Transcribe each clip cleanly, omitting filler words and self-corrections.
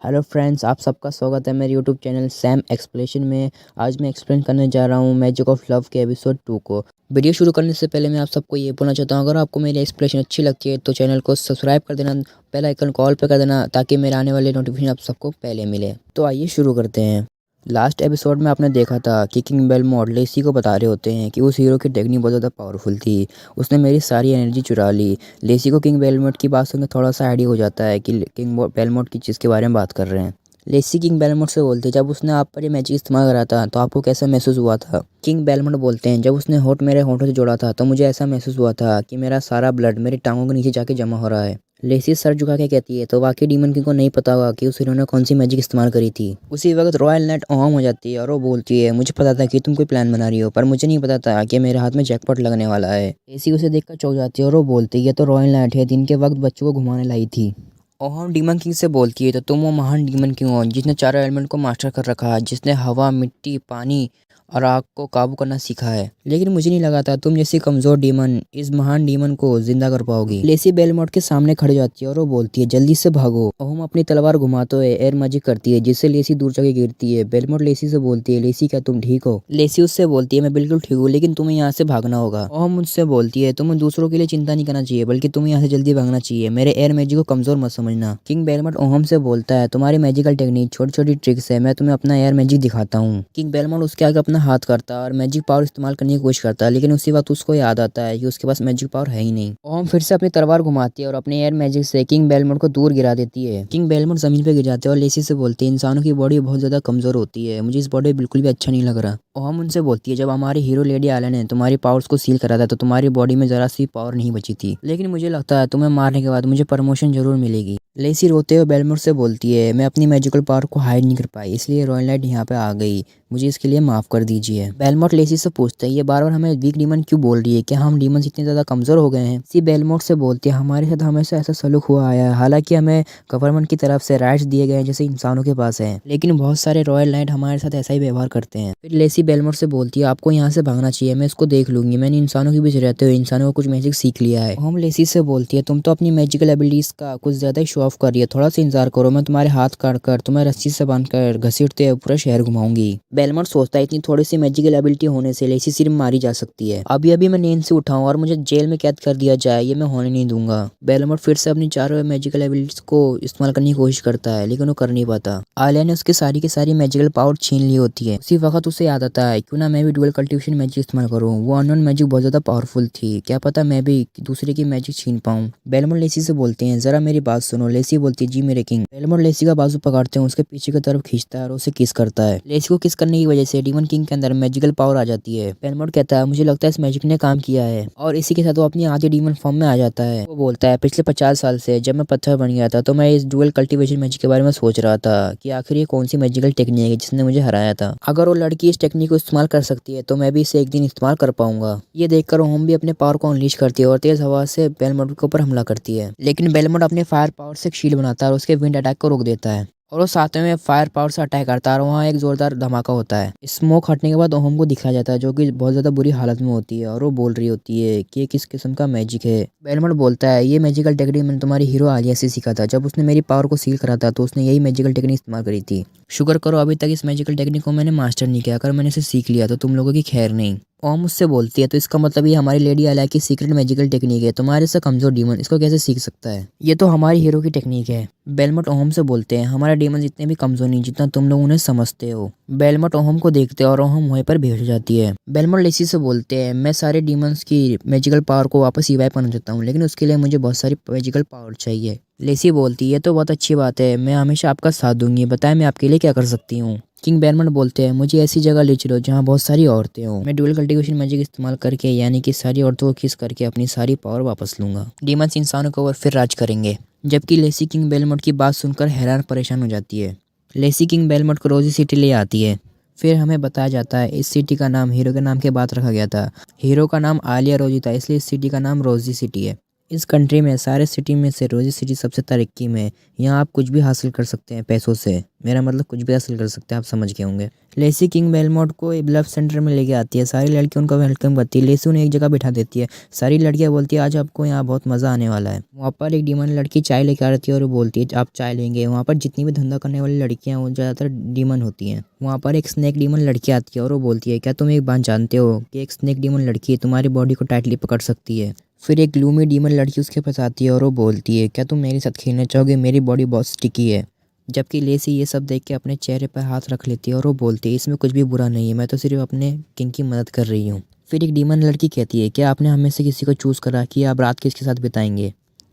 Hello friends, आप सबका स्वागत है मेरे यूट्यूब चैनल सैम एक्सप्लेनेशन में। आज मैं एक्सप्लेन करने जा रहा हूँ मैजिक ऑफ लव के एपिसोड 2 को। वीडियो शुरू करने से पहले मैं आप सबको ये बोलना चाहता हूँ, अगर आपको मेरी एक्सप्लेनेशन अच्छी लगती है तो चैनल को सब्सक्राइब कर देना, बेल आइकन कॉल पर कर देना ताकि मेरे आने वाले नोटिफिकेशन आप सबको पहले मिले। तो आइए शुरू करते हैं। लास्ट एपिसोड में आपने देखा था कि किंग बेलमोंट लेसी को बता रहे होते हैं कि उस हीरो की टेक्निक बहुत ज़्यादा पावरफुल थी। उसने मेरी सारी एनर्जी चुरा ली। लेसी को किंग बेलमोंट की बात सुनकर थोड़ा सा आइडिया हो जाता है कि किंग बेलमोंट की चीज़ के बारे में बात कर रहे हैं। लेसी किंग बेलमोंट से बोलते हैं, जब उसने आप पर ये मैजिक इस्तेमाल करा था तो आपको कैसा महसूस हुआ था। किंग बेलमोंट बोलते हैं, जब उसने होठ मेरे होठों से जोड़ा था तो मुझे ऐसा महसूस हुआ था कि मेरा सारा ब्लड मेरी टांगों के नीचे जाके जमा हो रहा है। लेसी सर झुका के कहती है, तो वाकई डीमन किंग को नहीं पता होगा कि उस हीरो ने कौन सी मैजिक इस्तेमाल करी थी। उसी वक्त रॉयल नाइट ओहम हो जाती है और वो बोलती है, मुझे पता था कि तुम कोई प्लान बना रही हो, पर मुझे नहीं पता था कि मेरे हाथ में जैकपॉट लगने वाला है। लेसी उसे देखकर चौंक जाती है और वो बोलती है, ये तो रॉयल नाइट है, दिन के वक्त बच्चों को घुमाने लाई थी। ओहम डीमन किंग से बोलती है, तो तुम वो महान डीमन किंग हो जिसने चारों एलिमेंट को मास्टर कर रखा है, जिसने हवा, मिट्टी, पानी और आग को काबू करना सीखा है। लेकिन मुझे नहीं लगा था तुम जैसी कमजोर डीमन इस महान डीमन को जिंदा कर पाओगी। लेसी बेलमोंट के सामने खड़ी जाती है और वो बोलती है, जल्दी से भागो। ओहम अपनी तलवार घुमाते हुए एयर मैजिक करती है जिससे लेसी दूर जाके गिरती है। बेलमोंट लेसी से बोलती है, लेसी क्या तुम ठीक हो? लेसी उससे बोलती है, मैं बिल्कुल ठीक हूँ, लेकिन तुम्हें यहाँ से भागना होगा। ओहम मुझसे बोलती है, तुम्हें दूसरों के लिए चिंता नहीं करना चाहिए, बल्कि तुम्हें यहाँ से जल्दी भागना चाहिए। मेरे एयर मैजिक को कमजोर मत समझना। किंग बेलमोंट ओहम से बोलता है, तुम्हारी मैजिकल टेक्निक छोटी छोटी ट्रिक्स है, मैं तुम्हें अपना एयर मैजिक दिखाता हूँ। किंग बेलमोंट उसके आगे अपना हाथ करता है और मैजिक पावर इस्तेमाल करने की कोशिश करता है, लेकिन उसी वक्त उसको याद आता है कि उसके पास मैजिक पावर है ही नहीं। ओम फिर से अपनी तलवार घुमाती है और अपने एयर मैजिक से किंग बेलमोंट को दूर गिरा देती है। किंग बेलमोंट जमीन पे गिर जाते हैं और लेसी से बोलते हैं, इंसानों की बॉडी बहुत ज्यादा कमजोर होती है, मुझे इस बॉडी बिल्कुल भी अच्छा नहीं लग रहा। ओम उनसे बोलती है, जब हमारी हीरो लेडी आयरन ने तुम्हारी पावर्स को सील करा था तो तुम्हारी बॉडी में जरा सी पावर नहीं बची थी, लेकिन मुझे लगता है तुम्हें मारने के बाद मुझे प्रमोशन जरूर मिलेगी। लेसी रोते हुए बेलमोंट से बोलती है, मैं अपनी मैजिकल पावर को हाइड नहीं कर पाई, इसलिए रॉयल नाइट यहाँ पे आ गई, मुझे इसके लिए माफ कर दीजिए। बेलमोंट लेसी से पूछते हैं, ये बार बार हमें वीक डीमन क्यों बोल रही है, क्या हम डीमन इतने ज्यादा कमजोर हो गए हैं? सी बेलमोंट से बोलती है, हमारे साथ हमेशा ऐसा सलूक हुआ आया है, हालांकि हमें गवर्नमेंट की तरफ से राइट्स दिए गए हैं जैसे इंसानों के पास है, लेकिन बहुत सारे रॉयल नाइट हमारे साथ ऐसा ही व्यवहार करते हैं। फिर लेसी बेलमोंट से बोलती है, आपको यहाँ से भागना चाहिए, मैं इसको देख लूंगी, मैंने इंसानों के बीच रहते हुए इंसानों को कुछ मैजिक सीख लिया है। हम लेसी से बोलती है, तुम तो अपनी मैजिकल एबिलिटीज का कुछ ज्यादा ही शो ऑफ कर रही है, थोड़ा सा इंतजार करो, मैं तुम्हारे हाथ काट कर तुम्हें रस्सी से बांधकर घसीटते हुए पूरा शहर घुमाऊंगी। बेलमोंट सोचता है, इतनी थोड़ी सी मैजिकल एबिलिटी होने से लेसी सिर्फ मारी जा सकती है, अभी अभी मैं नींद से उठाऊं और मुझे जेल में कैद कर दिया जाए, ये मैं होने नहीं दूंगा। बेलमोंट फिर से अपनी चारों मैजिकल एबिलिटीज को इस्तेमाल करने की कोशिश करता है, लेकिन वो कर नहीं पाता। आलिया ने उसकी सारी की सारी मैजिकल पावर छीन ली होती है। उसी वक्त उसे याद आता है, क्यों ना मैं भी डुअल कल्टीवेशन मैजिक इस्तेमाल करूं, वो अननोन मैजिक बहुत ज्यादा पावरफुल थी, क्या पता मैं भी दूसरे की मैजिक छीन पाऊं। बेलमोंट लेसी से बोलते हैं, जरा मेरी बात सुनो। लेसी बोलती है, जी मेरे किंग। बेलमोंट लेसी का बाजू पकड़ते हैं, उसके पीछे की तरफ खींचता है और उसे किस करता है। लेसी को किस करने की वजह से डीमन किंग के अंदर मैजिकल पावर आ जाती है। बेलमोंट कहता है, मुझे लगता है इस मैजिक ने काम किया है, और इसी के साथ वो अपनी आधी डीमन फॉर्म में आ जाता है। वो बोलता है, पिछले 50 साल से जब मैं पत्थर बन गया था तो मैं इस डुअल कल्टीवेशन मैजिक के बारे में सोच रहा था कि आखिर ये कौन सी मैजिकल टेक्निक है जिसने मुझे हराया था। अगर वो लड़की इस टेक्निक को इस्तेमाल कर सकती है तो मैं भी इसे एक दिन इस्तेमाल कर पाऊंगा। ये देखकर होम भी अपने पावर को अनलीश करती है और तेज हवा से बेलमोंट के ऊपर हमला करती है, लेकिन बेलमोंट अपने फायर पावर से एक शील्ड बनाता है और उसके विंड अटैक को रोक देता है, और वो साथ में फायर पावर से अटैक करता है और वहाँ एक जोरदार धमाका होता है। स्मोक हटने के बाद ओहम को दिखाया जाता है जो कि बहुत ज्यादा बुरी हालत में होती है, और वो बोल रही होती है कि ये किस किस्म का मैजिक है। बेलमोंट बोलता है, ये मैजिकल टेक्निक मैंने तुम्हारी हीरो आलिया से सीखा था, जब उसने मेरी पावर को सील करा था तो उसने यही मैजिकल टेक्निक इस्तेमाल करी थी। शुक्र करो अभी तक इस मैजिकल टेक्निक को मैंने मास्टर नहीं किया, अगर मैंने इसे सीख लिया तो तुम लोगों की खैर नहीं। ओम उससे बोलती है, तो इसका मतलब ये हमारी लेडी आलिया की सीक्रेट मैजिकल टेक्निक है, तुम्हारे से कमजोर डीमन इसको कैसे सीख सकता है? ये तो हमारी हीरो की टेक्निक है। बेलमोंट ओहम से बोलते हैं, हमारे डीमन इतने भी कमजोर नहीं जितना तुम लोग उन्हें समझते हो। बेलमोंट ओहम को देखते हैं और ओहम वहीं पर बैठ जाती है। बेलमोंट लेसी से बोलते हैं, मैं सारे डीमंस की मैजिकल पावर को वापस रिवाइव करना चाहता हूँ, लेकिन उसके लिए मुझे बहुत सारी मैजिकल पावर चाहिए। लेसी बोलती है, तो बहुत अच्छी बात है, मैं हमेशा आपका साथ दूंगी, बताएं मैं आपके लिए क्या कर सकती हूँ। किंग बेलमोंट बोलते हैं, मुझे ऐसी जगह ले चलो जहाँ बहुत सारी औरतें हों, मैं डुअल कल्टीवेशन मैजिक इस्तेमाल करके यानी कि सारी औरतों को किस करके अपनी सारी पावर वापस लूंगा। डीमंस इंसानों के ऊपर फिर राज करेंगे। जबकि लेसी किंग बेलमोंट की बात सुनकर हैरान परेशान हो जाती है। लेसी किंग बेलमोंट को रोजी सिटी ले आती है। फिर हमें बताया जाता है इस सिटी का नाम हीरो के नाम के बाद रखा गया था। हीरो का नाम आलिया रोजी था, इसलिए इस सिटी का नाम रोजी सिटी है। इस कंट्री में सारे सिटी में से रोजी सिटी सबसे तरक्की में है। यहाँ आप कुछ भी हासिल कर सकते हैं पैसों से, मेरा मतलब कुछ भी हासिल कर सकते हैं, आप समझ गए होंगे। लेसी किंग बेलमोंट को लव सेंटर में लेके आती है, सारी लड़कियां उनका वेलकम करती है। लेसी उन्हें एक जगह बिठा देती है, सारी लड़कियां बोलती है आज आपको यहाँ बहुत मज़ा आने वाला है। वहाँ पर एक डीमन लड़की चाय लेकर आती है और वो बोलती है आप चाय लेंगे। वहाँ पर जितनी भी धंधा करने वाली लड़कियाँ हैं वो ज़्यादातर डीमन होती हैं। वहाँ पर एक स्नेक डीमन लड़की आती है और वो बोलती है क्या तुम एक बात जानते हो कि एक स्नेक डीमन लड़की तुम्हारी बॉडी को टाइटली पकड़ सकती है। फिर एक ग्लूमी डीमन लड़की उसके पास आती है और वो बोलती है क्या तुम मेरे साथ खेलना चाहोगे, मेरी बॉडी बहुत स्टिकी है। जबकि लेसी ये सब देख के अपने चेहरे पर हाथ रख लेती है और वो बोलती है इसमें कुछ भी बुरा नहीं है, मैं तो सिर्फ अपने किंग की मदद कर रही हूँ। फिर एक डीमन लड़की कहती है क्या आपने हमें से किसी को चूज़ करा कि आप रात किसके साथ बिताएंगे।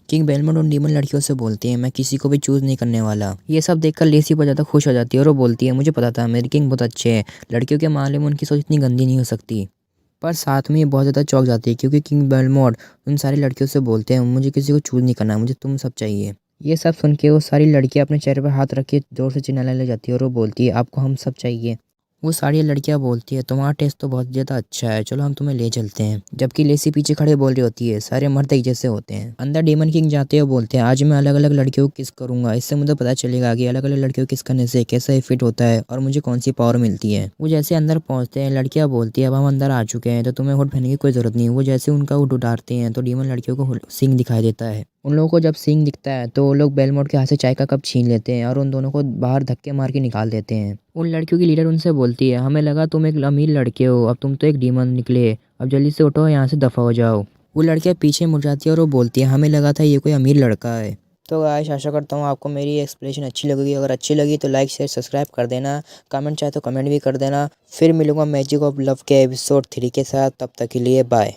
किंग बेलमोंट उन डीमन लड़कियों से बोलती है मैं किसी को भी चूज़ नहीं करने वाला। ये सब देखकर लेसी बहुत ज़्यादा खुश हो जाती है और वो बोलती है मुझे पता था मेरे किंग बहुत अच्छे हैं, लड़कियों के मामले में उनकी सोच इतनी गंदी नहीं हो सकती। पर साथ में ये बहुत ज़्यादा चौंक जाती है क्योंकि किंग बेलमोंट उन सारी लड़कियों से बोलते हैं मुझे किसी को चूज़ नहीं करना, मुझे तुम सब चाहिए। ये सब सुन के वो सारी लड़कियां अपने चेहरे पर हाथ रख के जोर से चिल्लाने लग जाती है और वो बोलती है आपको हम सब चाहिए। वो सारी लड़कियां बोलती है तुम्हारा टेस्ट तो बहुत ज़्यादा अच्छा है, चलो हम तुम्हें ले चलते हैं। जबकि लेसी पीछे खड़े बोल रही होती है सारे मर्द एक जैसे होते हैं। अंदर डीमन किंग जाते हुए बोलते हैं आज मैं अलग अलग लड़कियों को किस करूंगा, इससे मुझे पता चलेगा कि अलग अलग लड़कियों को किस करने से कैसा इफेक्ट होता है और मुझे कौन सी पावर मिलती है। वो जैसे अंदर पहुंचते हैं लड़कियां बोलती है अब हम अंदर आ चुके हैं तो तुम्हें हुड पहनने की कोई ज़रूरत नहीं। वो जैसे उनका हुड उतारते हैं तो डीमन लड़कियों को सिंग दिखाई देता है। उन लोगों को जब सींग दिखता है तो वो लोग बेलमोंट के हाथ से चाय का कप छीन लेते हैं और उन दोनों को बाहर धक्के मार के निकाल देते हैं। उन लड़कियों की लीडर उनसे बोलती है हमें लगा तुम एक अमीर लड़के हो, अब तुम तो एक डीमन निकले, अब जल्दी से उठो यहाँ से दफ़ा हो जाओ। वो लड़कियाँ पीछे मुड़ जाती है और वो बोलती है हमें लगा था ये कोई अमीर लड़का है। तो गाइस आशा करता हूँ आपको मेरी एक्सप्लेनेशन अच्छी लगेगी। अगर अच्छी लगी तो लाइक शेयर सब्सक्राइब कर देना, कमेंट चाहे तो कमेंट भी कर देना। फिर मिलूंगा मैजिक ऑफ लव के एपिसोड 3 के साथ, तब तक के लिए बाय।